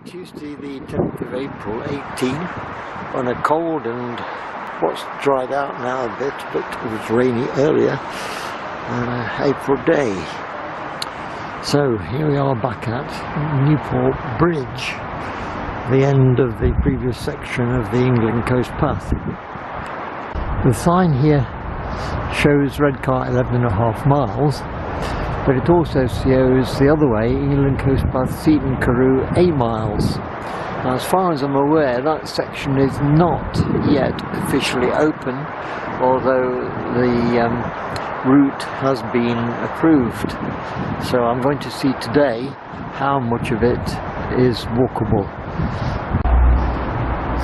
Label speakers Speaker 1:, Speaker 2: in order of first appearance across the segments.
Speaker 1: Tuesday the 10th of April 18 on a cold and what's dried out now a bit, but it was rainy earlier, April day. So here we are back at Newport Bridge, the end of the previous section of the England Coast Path. The sign here shows Redcar 11.5 miles, but it also shows the other way, England Coast Path, Seaton Carew, 8 miles. Now, as far as I'm aware, that section is not yet officially open, although the route has been approved. So I'm going to see today how much of it is walkable.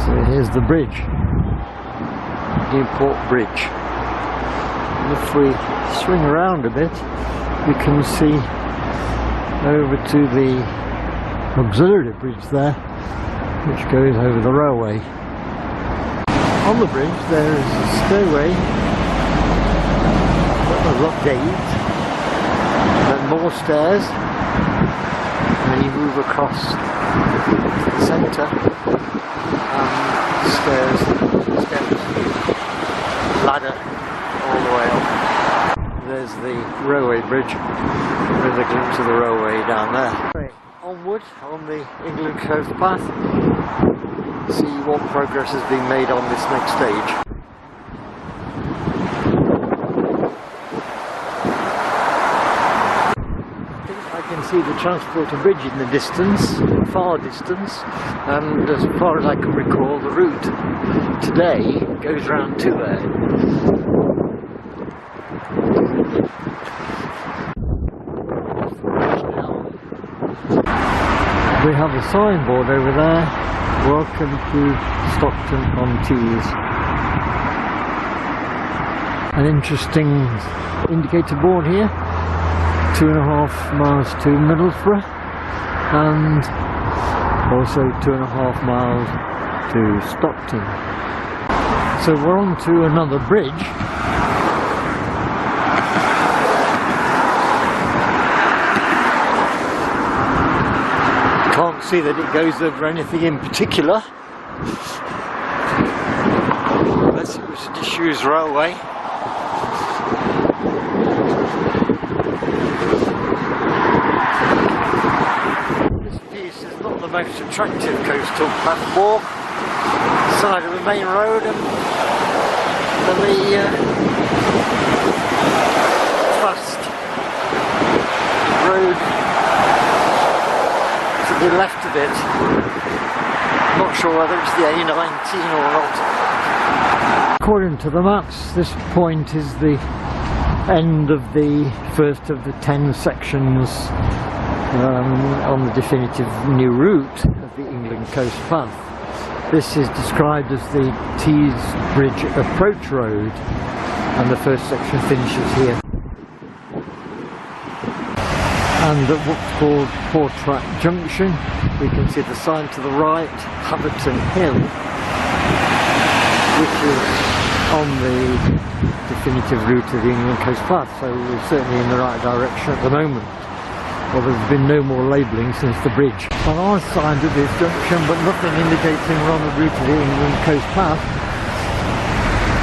Speaker 1: So here's the bridge, Newport Bridge. And if we swing around a bit, we can see over to the auxiliary bridge there, which goes over the railway. On the bridge there is a stairway, a rock gate, then more stairs, and then you move across the centre, and steps, ladder all the way up. There's the railway bridge with a glimpse of the railway down there. Onward on the England Coast Path, see what progress has been made on this next stage. I think I can see the Transporter Bridge in the distance, far distance, and as far as I can recall, the route today goes round to there. We have a signboard over there, welcome to Stockton-on-Tees. An interesting indicator board here, 2.5 miles to Middlesbrough, and also 2.5 miles to Stockton. So we're on to another bridge. Can't see that it goes over anything in particular, unless it was a disused railway. This piece is not the most attractive coastal path walk, side of the main road, and the fast road to the left of it. Not sure whether it's the A19 or not. According to the maps, this point is the end of the first of the 10 sections on the definitive new route of the England Coast Path. This is described as the Tees Bridge Approach Road, and the first section finishes here. And at what's called Portrack Junction, we can see the sign to the right, Haverton Hill, which is on the definitive route of the England Coast Path, so we're certainly in the right direction at the moment. Well, there's been no more labelling since the bridge. There are signs at this junction, but nothing indicating we're on the route of the England Coast Path.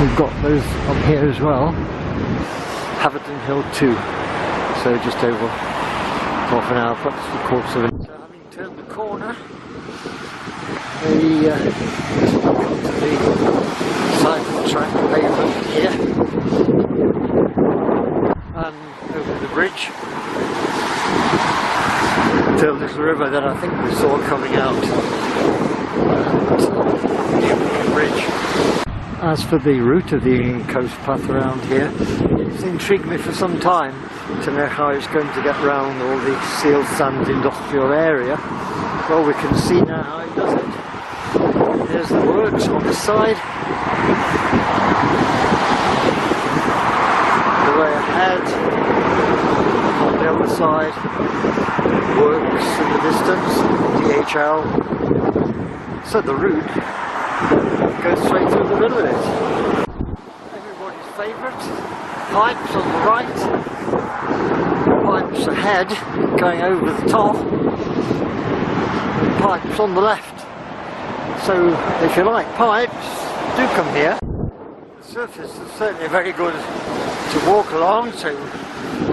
Speaker 1: We've got those up here as well. Haverton Hill 2, so just over half an hour, perhaps 3/4 of an hour. So having turned the corner, the side of the track pavement here, and over the bridge till this river that I think we saw coming out at Newport Bridge. As for the route of the England Coast Path around here, it's intrigued me for some time to know how it's going to get round all the sealed sand industrial area. Well, we can see now how it does it. There's the works on the side, the way ahead, on the other side, works in the distance, DHL. So the route goes straight through the middle of it. Everybody's favourite, pipes on the right, pipes ahead going over the top, pipes on the left. So if you like pipes, do come here. The surface is certainly very good to walk along, so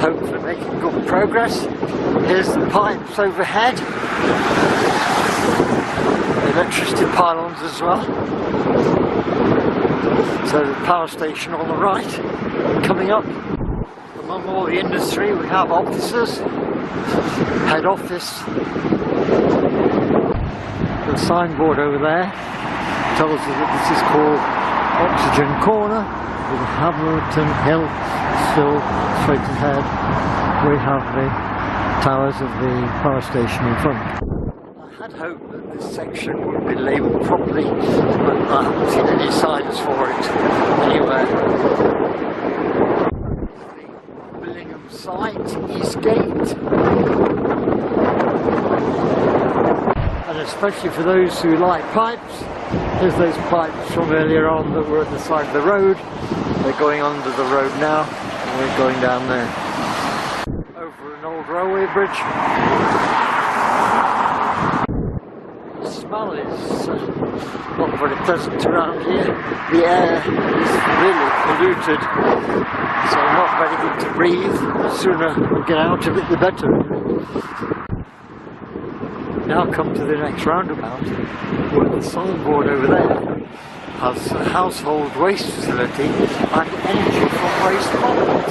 Speaker 1: hopefully making good progress. Here's the pipes overhead. The electricity pylons as well. So the power station on the right. Coming up, among all the industry, we have offices, head office. The signboard over there tells us that this is called Oxygen Corner, with Hamilton Hill still straight ahead. We have the towers of the power station in front. I had hoped that this section would be labelled properly, but I haven't seen any signs for it anywhere. The Billingham site, East Gate. And especially for those who like pipes, here's those pipes from earlier on that were at the side of the road. They're going under the road now, and we're going down there. Over an old railway bridge. The smell is not very pleasant around here. The air is really polluted, so not very good to breathe. The sooner we get out of it, the better. Now come to the next roundabout, where the signboard over there has a household waste facility and energy from waste management.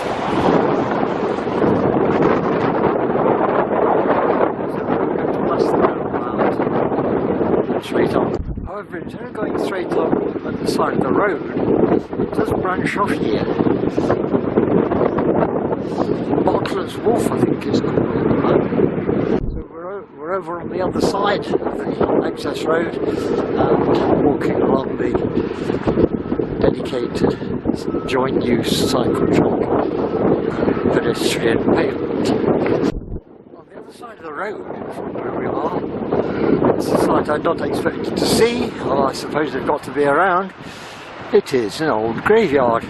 Speaker 1: So we're going to pass the roundabout straight on. However, instead of going straight on at the side of the road, it does branch off here. Bottler's Wharf, I think is called at the moment. We're over on the other side of the access road and walking along the dedicated joint use cycle track pedestrian pavement. On the other side of the road from where we are, it's a site I'd not expected to see, although I suppose they've got to be around. It is an old graveyard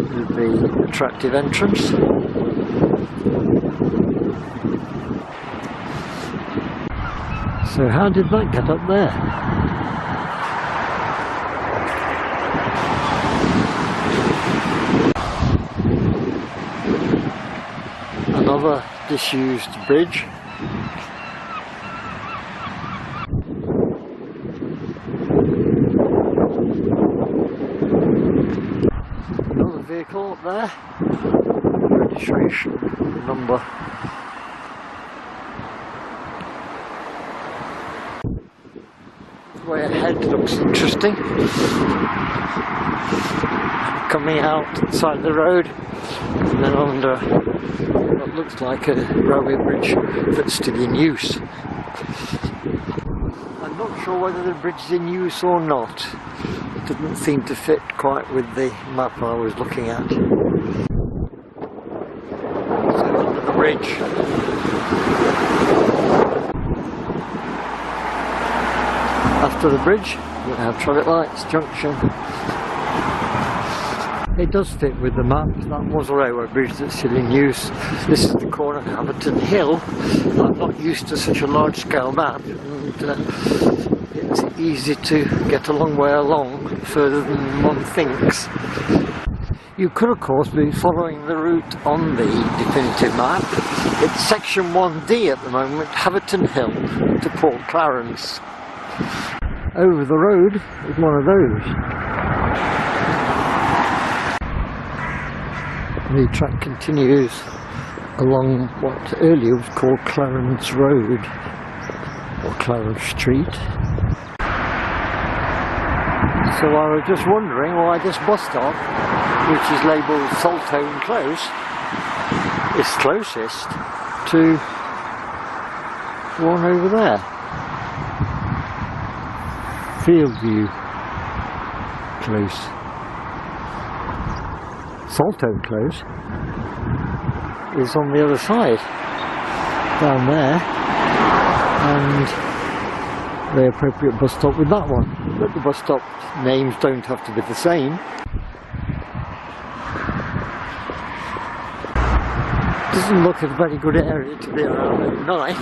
Speaker 1: with the attractive entrance. So how did that get up there? Another disused bridge. Another vehicle up there. Registration number. The way ahead looks interesting. Coming out to the side of the road and then under what looks like a railway bridge that's still in use. I'm not sure whether the bridge is in use or not. It didn't seem to fit quite with the map I was looking at. So under the bridge. After the bridge, we have traffic lights, junction. It does fit with the map. That was a railway bridge that's still in use. This is the corner of Hamilton Hill. I'm not used to such a large scale map, and it's easy to get a long way along, further than one thinks. You could of course be following the route on the definitive map. It's section 1D at the moment, Hamilton Hill to Port Clarence. Over the road is one of those. The track continues along what earlier was called Clarence Road or Clarence Street. So I was just wondering why this bus stop, which is labelled Saltone Close, is closest to the one over there. Fieldview Close. Saltone Close is on the other side, down there, and the appropriate bus stop with that one. But the bus stop names don't have to be the same. Doesn't look a very good area to be around at night.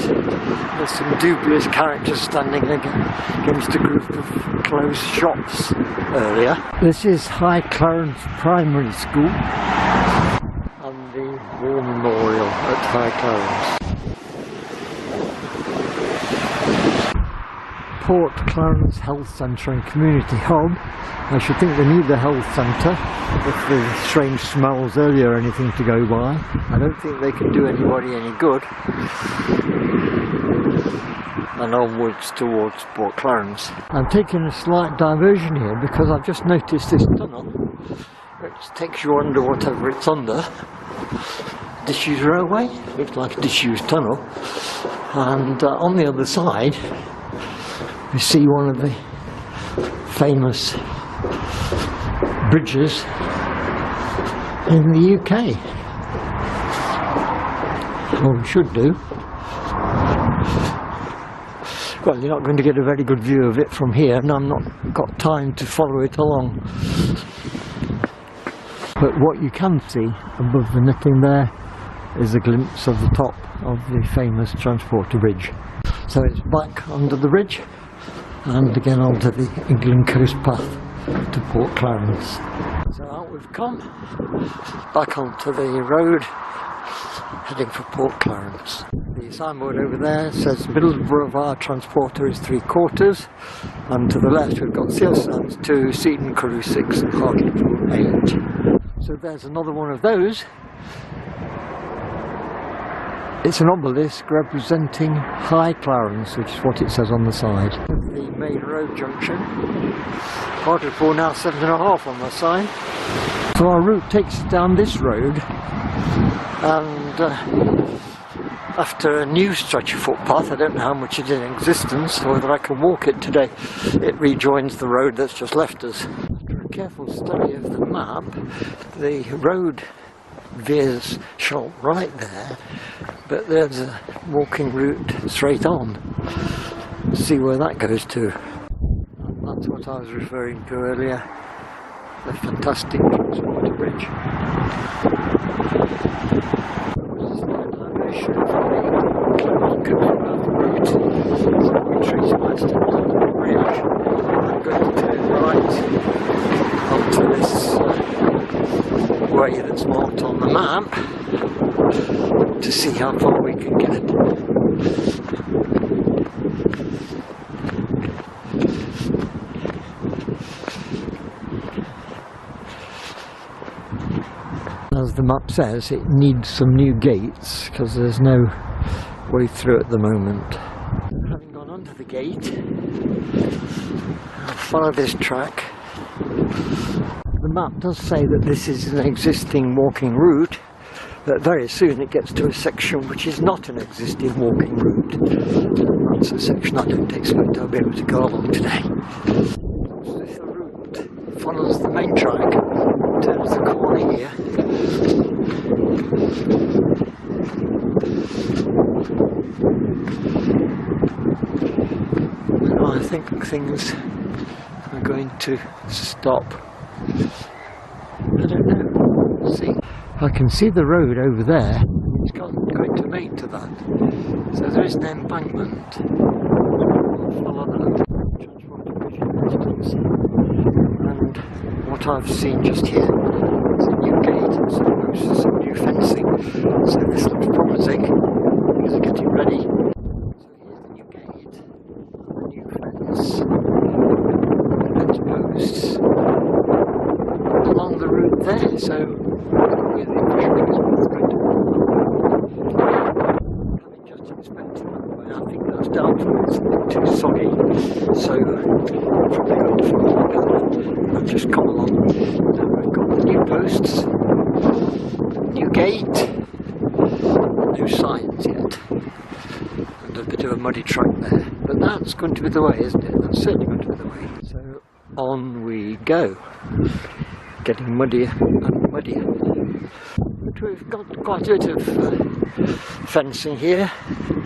Speaker 1: There's some dubious characters standing against a group of closed shops earlier. This is High Clarence Primary School and the War Memorial at High Clarence. Port Clarence Health Centre and Community Hub. I should think they need the health centre if the strange smells earlier or anything to go by. I don't think they can do anybody any good. And onwards towards Port Clarence. I'm taking a slight diversion here because I've just noticed this tunnel which takes you under whatever it's under. Disused railway, looks like a disused tunnel, and on the other side you see one of the famous bridges in the UK. Or we should do. Well, you're not going to get a very good view of it from here, and I've not got time to follow it along. But what you can see above the netting there is a glimpse of the top of the famous transporter bridge. So it's back under the bridge and again onto the England coast path to Port Clarence. So out we've come, back onto the road, heading for Port Clarence. The signboard over there says Middlesbrough of our transporter is 3/4, and to the left we've got Seal Sands 2, Seaton Crew 6 and Hartlepool 8. So there's another one of those. It's an obelisk representing High Clarence, which is what it says on the side. The main road junction. Hartlepool now 7.5 on the sign. So our route takes us down this road, and after a new stretch of footpath, I don't know how much it is in existence or whether I can walk it today, it rejoins the road that's just left us. After a careful study of the map, the road veers sharp right there, but there's a walking route straight on. See where that goes to. And that's what I was referring to earlier, the fantastic transporter bridge. Diversion from the closed coast route, so we trace west to the bridge. I'm going to turn right onto this way that's marked on the map to see how far we can get. As the map says, it needs some new gates because there's no way through at the moment. Having gone onto the gate, I'll follow this track. The map does say that this is an existing walking route, but very soon it gets to a section which is not an existing walking route. That's a section I don't expect I'll be able to go along today. If the route follows the main track, turns the corner here, and I think things are going to stop. I don't know. We'll see. I can see the road over there. It's going to mate to that. So there is an embankment. I'll follow that transporter bridge in the distance. And what I've seen just here is a new gate and some new fencing. So this looks promising. Things are getting ready. So here's the new gate, the new fence, the fence posts along the route there. So where the impression is what's going to having just inspected that way, I think that's doubtful. It's a bit too soggy. So I'm probably going to follow the path. I've just come along. Now we've got the new posts, new gate, no signs yet, and a bit of a muddy track there. But that's going to be the way, isn't it? That's certainly going to be the way. So on we go, getting muddier and muddier. But we've got quite a bit of fencing here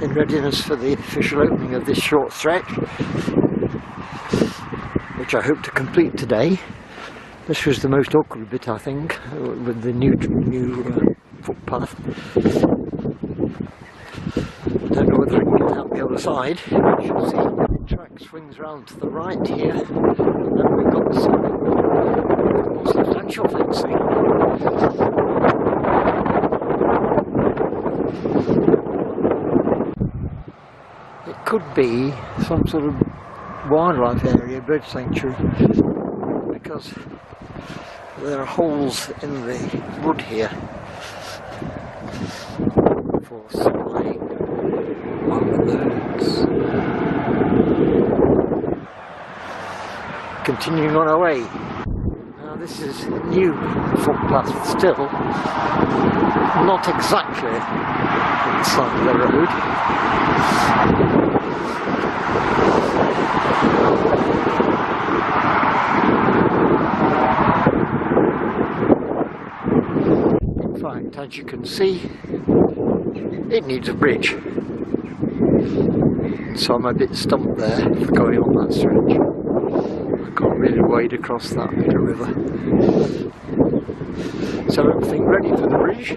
Speaker 1: in readiness for the official opening of this short stretch, which I hope to complete today. This was the most awkward bit, I think, with the new footpath. footpath. I don't know whether I can get out the other side. You should see the track swings round to the right here, and then we've got some more substantial fencing. It could be some sort of wildlife area, bird sanctuary, because there are holes in the wood here for supplying on the birds. Continuing on our way. Now this is a new footpath still, not exactly on the side of the road. In fact, as you can see, it needs a bridge. So I'm a bit stumped there for going on that stretch. I can't really wade across that little river. So everything ready for the bridge,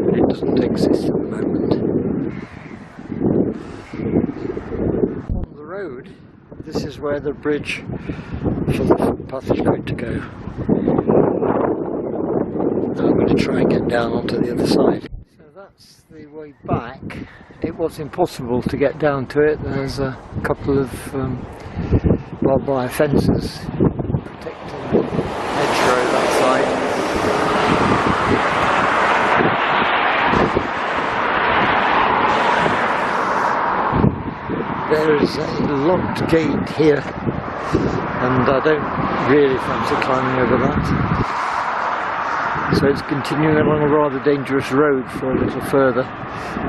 Speaker 1: but it doesn't exist at the moment. On the road, this is where the bridge for the footpath is going to go. Now I'm going to try and get down onto the other side. So that's the way back. It was impossible to get down to it. There's a couple of barbed wire fences protecting the hedgerow that side. There is a locked gate here, and I don't really fancy climbing over that. So it's continuing along a rather dangerous road for a little further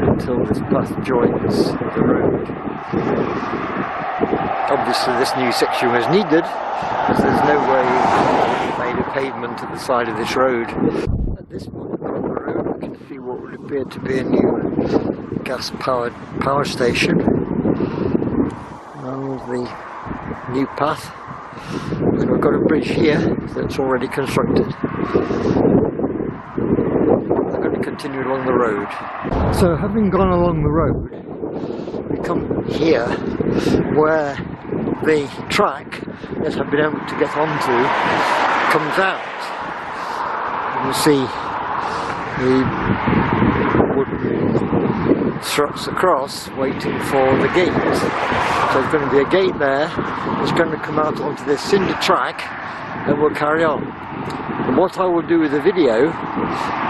Speaker 1: until this path joins the road. Obviously this new section was needed, because there's no way we made a pavement at the side of this road. At this point on the road we can see what would appear to be a new gas-powered power station. And the new path. And we've got a bridge here that's already constructed. I'm going to continue along the road. So having gone along the road, we come here where the track that I've been able to get onto comes out. You can see the wooden struts across waiting for the gate. So there's going to be a gate there. It's going to come out onto this cinder track, and we'll carry on. And what I will do with the video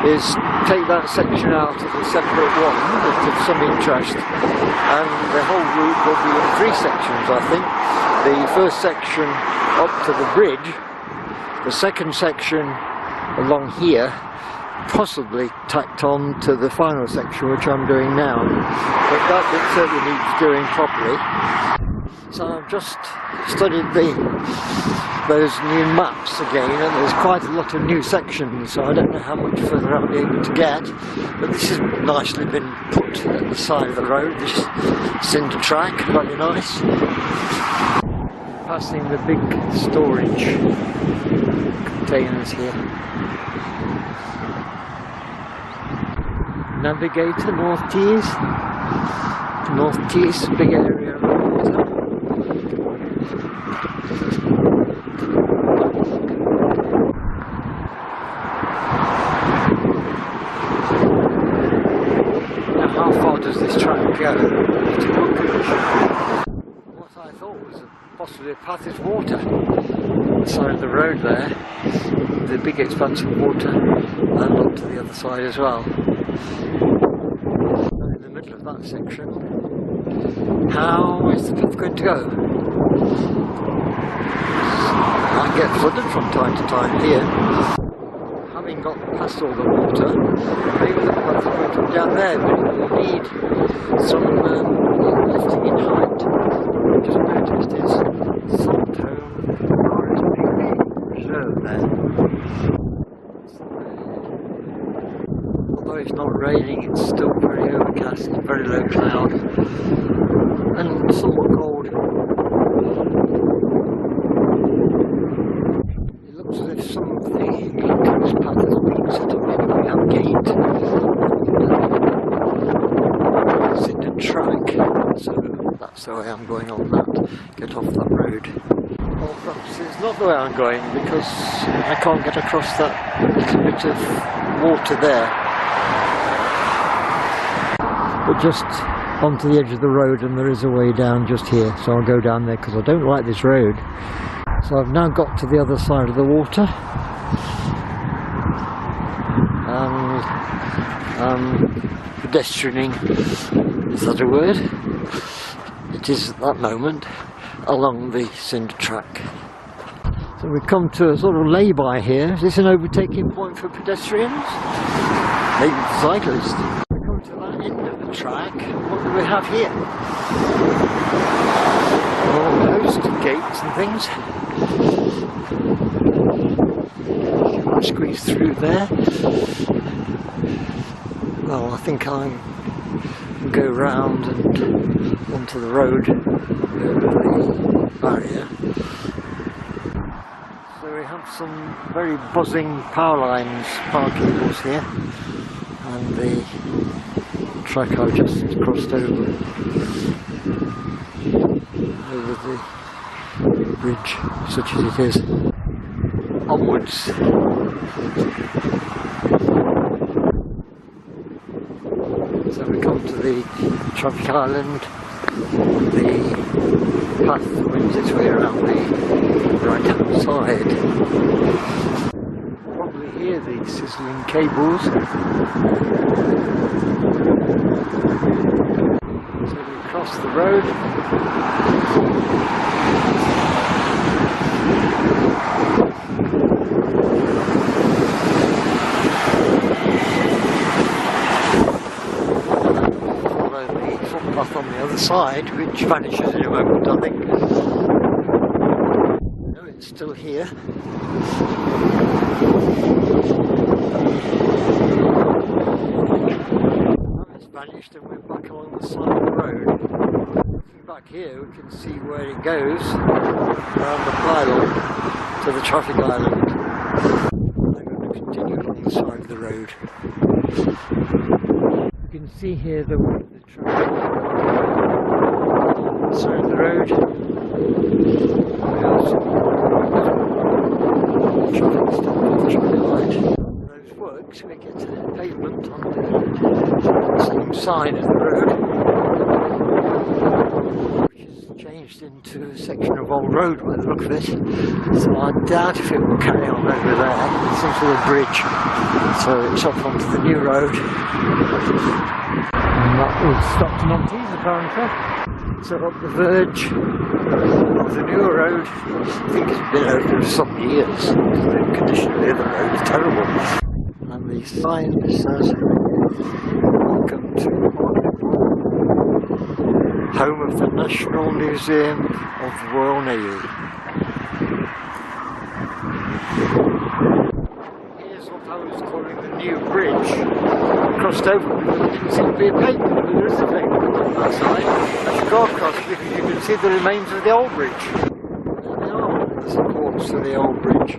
Speaker 1: is take that section out as a separate one that's of some interest, and the whole route will be in 3 sections, I think. The first section up to the bridge, the second section along here, possibly tacked on to the final section which I'm doing now, but that bit certainly needs doing properly. So I've just studied those new maps again, and there's quite a lot of new sections, so I don't know how much further I'll be able to get, but this has nicely been put at the side of the road, this cinder track, very nice. Passing the big storage containers here. Navigator, North Tees, big area of water. Now how far does this track go? What I thought was possibly a path is water. On the side of the road there, the big expanse of water, and up to the other side as well. In the middle of that section, how is the path going to go? I get flooded from time to time here. Having got past all the water, maybe the path is going to be down there, but it will need some lifting in height. I just noticed is Saltholm Forest Big Reserve there. Although it's not raining, it's still very overcast, very low cloud, and somewhat cold. It looks as if some of the glucose path has been set up in the way I'm going on that. Get off that road. Well, perhaps it's not the way I'm going because I can't get across that little bit of water there. But just onto the edge of the road, and there is a way down just here, so I'll go down there because I don't like this road. So I've now got to the other side of the water, and pedestrianing, is that a word? It is at that moment along the cinder track. So we come to a sort of lay-by here. Is this an overtaking point for pedestrians? Maybe for cyclists. We come to that end of the track. What do we have here? All those gates and things. I'll squeeze through there. Well, I think I'll go round and onto the road over the barrier. So we have some very buzzing power lines, power cables here, and the track I've just crossed over the bridge, such as it is, onwards. So we come to the traffic island. The path wins its way around the right hand side. Probably hear the sizzling cables. So we cross the road. On the other side, which vanishes in a moment, I think. No, it's still here. Now it's vanished and we're back along the side of the road. Looking back here, we can see where it goes around the pylon to the traffic island. I'm going to continue along the side of the road. You can see here the traffic. Side of the road. Traffic stop with the traffic light. Those works, we get pavement on the same side of the road, which is changed into a section of old road by the look of it. So I doubt if it will carry on over there. It's some sort of bridge. So it's up onto the new road. And that was Stockton-on-Tees apparently. So up the verge of the newer road. I think it's been open for some years. The condition of the other road is terrible. And the sign says, "Welcome to home of the National Museum of the Royal Navy." Here's what I was calling the new bridge. I crossed over because there didn't seem to be a pavement, but there is a pavement on that side. I should go across because you can see the remains of the old bridge. There they are, the supports to the old bridge.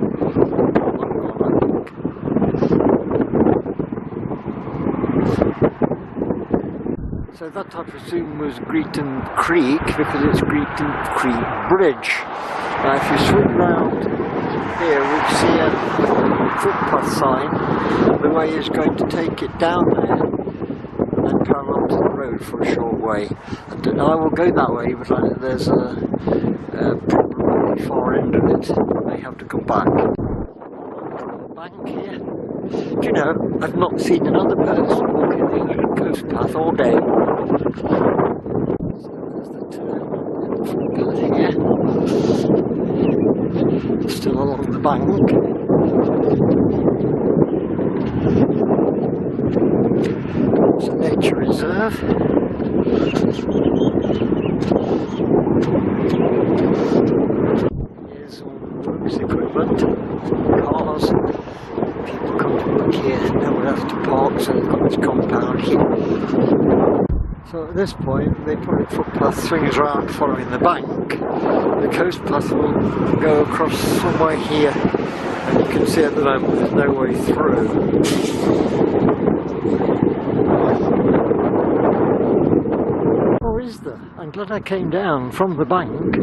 Speaker 1: So that I presume was Greeton Creek because it's Greeton Creek Bridge. Now if you swing round here we see a footpath sign. The way is going to take it down there and parallel to the road for a short way. And I will go that way, but there's a problem at the far end of it. I may have to come back. Bank here. Do you know, I've not seen another person walking the England coast path all day. So there's the turn in the footpath here. Still along the bank. It's a nature reserve. Here's all works equipment, cars. People come to work here, nowhere else to park, so they've got this compound here. So at this point, the public footpath swings around following the bank. The coast path will go across somewhere here, and you can see at the moment there's no way through. Or is faster. I'm glad I came down from the bank,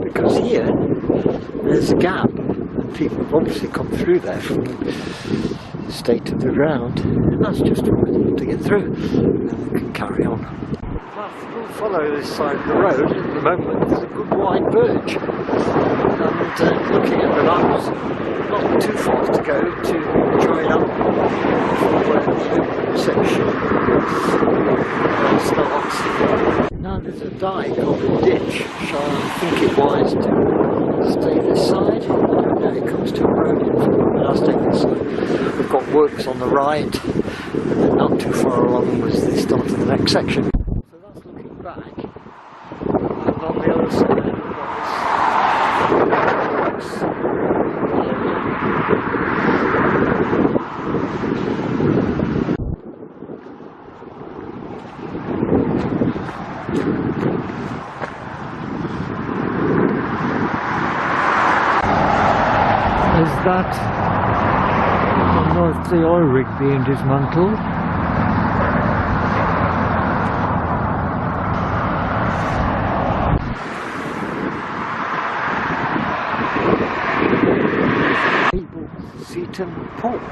Speaker 1: because here there's a gap and people have obviously come through there from the state of the ground. That's just to get through, and then we can carry on. The path will follow this side of the road. At the moment there's a good wide verge, and looking at the maps, not too far to go to join up for the section starts. Now there's a dike or a ditch, so I think it wise to stay this side. And then it comes to a road in front, but I'll stay this side. We've got works on the right, and then not too far along was the start of the next section. So that's looking back, and on the other side we've got this Is that the North Sea oil rig being dismantled? Seaton Port.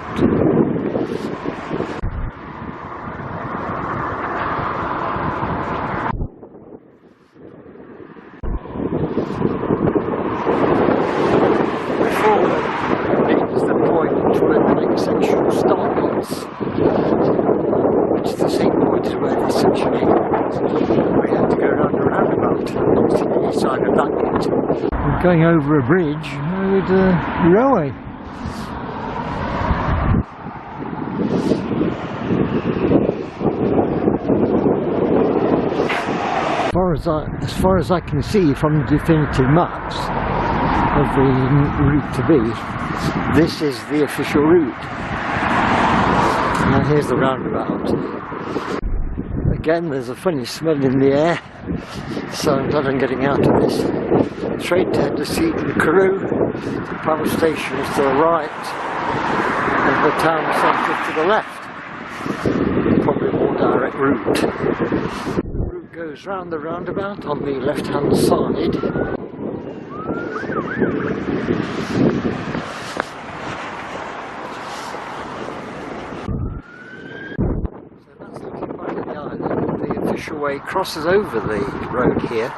Speaker 1: Going over a bridge with a railway. As far as I can see from the definitive maps of the route to be, this is the official route. Now here's the roundabout. Again, there's a funny smell in the air, so I'm glad I'm getting out of this. Straight to Seaton Carew, the power station is to the right, and the town centre to the left. Probably a more direct route. The route goes round the roundabout on the left hand side. So that's looking back at the island. The official way crosses over the road here.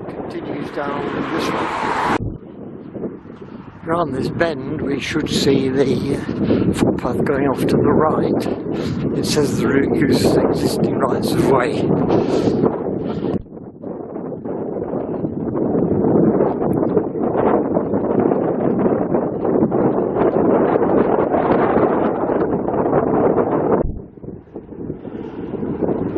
Speaker 1: Continues down this way. Around this bend we should see the footpath going off to the right. It says the route uses existing rights of way.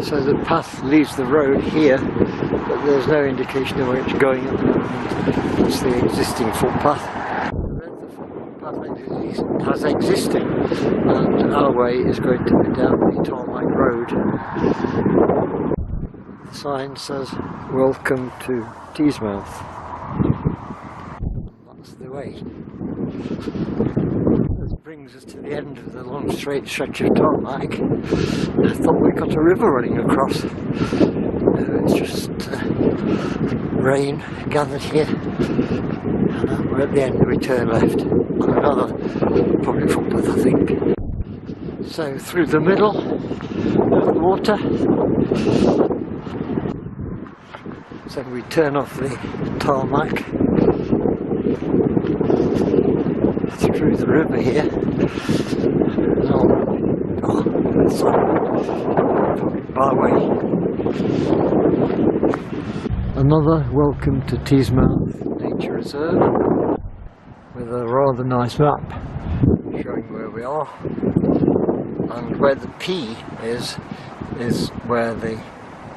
Speaker 1: So the path leaves the road here, but there's no indication of where it's going at the moment. It's the existing footpath. The footpath has existing, and our way is going to be down the tarmac road. The sign says, "Welcome to Teesmouth." That's the way. Brings us to the end of the long straight stretch of tarmac. I thought we got a river running across. No, it's just rain gathered here. And we're at the end, we turn left on another public footpath, I think. So through the middle of the water. So we turn off the tarmac through the river here. Byway. Another welcome to Teesmouth Nature Reserve with a rather nice map showing where we are, and where the P is where the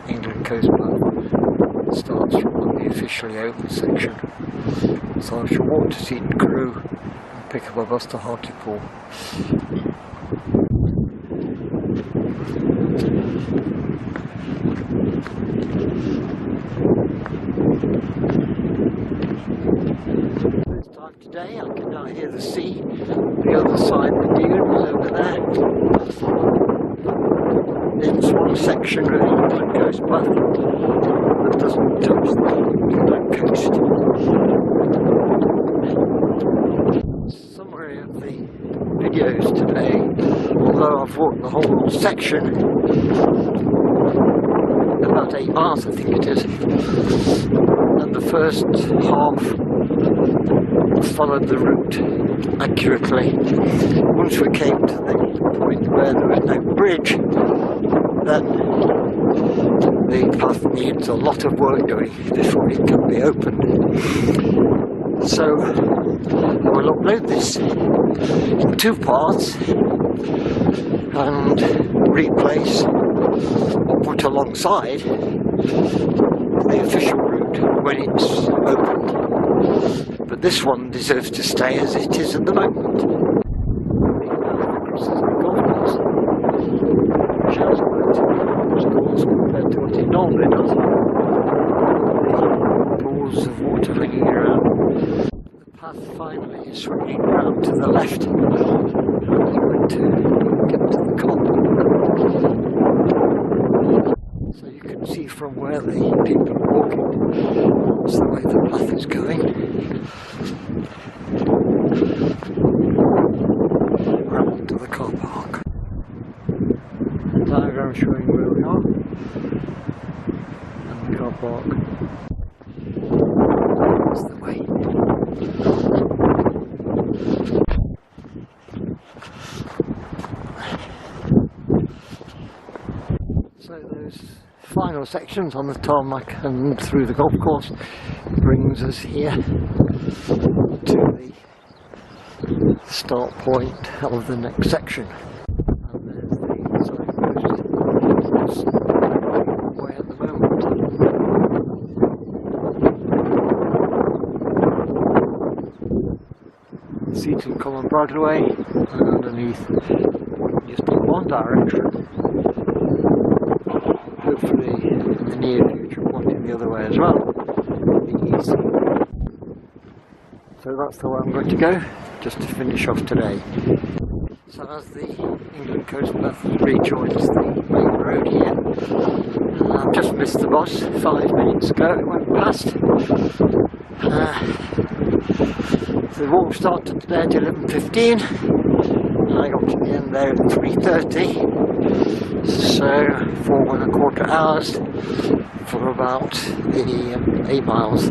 Speaker 1: England Coast Path starts from on the officially open section. So I shall walk to Seaton Carew and pick up a bus to Hartlepool. This time today I can now hear the sea, the other side of the dune is over there. It's one section of the England Coast Path. touch the England coast. Summary of the videos today, although I've walked the whole section, about 8 miles I think it is, and the first half followed the route accurately. Once we came to the point where there was no bridge, then the path needs a lot of work doing before it can be opened. So I will upload this in 2 parts and replace or put alongside the official route when it's opened. But this one deserves to stay as it is at the moment. Crosses the golf course. Shows about 2 schools compared to what it normally does. The pools of water hanging around. The path finally is swinging round to the left. I'm going to get to the cop. So you can see from where the people are walking. That's the way the path is going. Round to the car park. Diagram showing where we are. And the car park. That's the way. So those final sections on the tarmac and through the golf course brings us here to the start point of the next section. And there's the signpost way at the moment. Seaton Common Bradley, and underneath just in one direction. Hopefully in the near future pointing the other way as well. It'll be easy. So that's the way I'm going to go, just to finish off today. So as the England coast path rejoins the main road here, I've just missed the bus 5 minutes ago, it went past. The walk started today at 11:15 and I got to the end there at 3:30. So 4 1/4 hours for about 8 miles.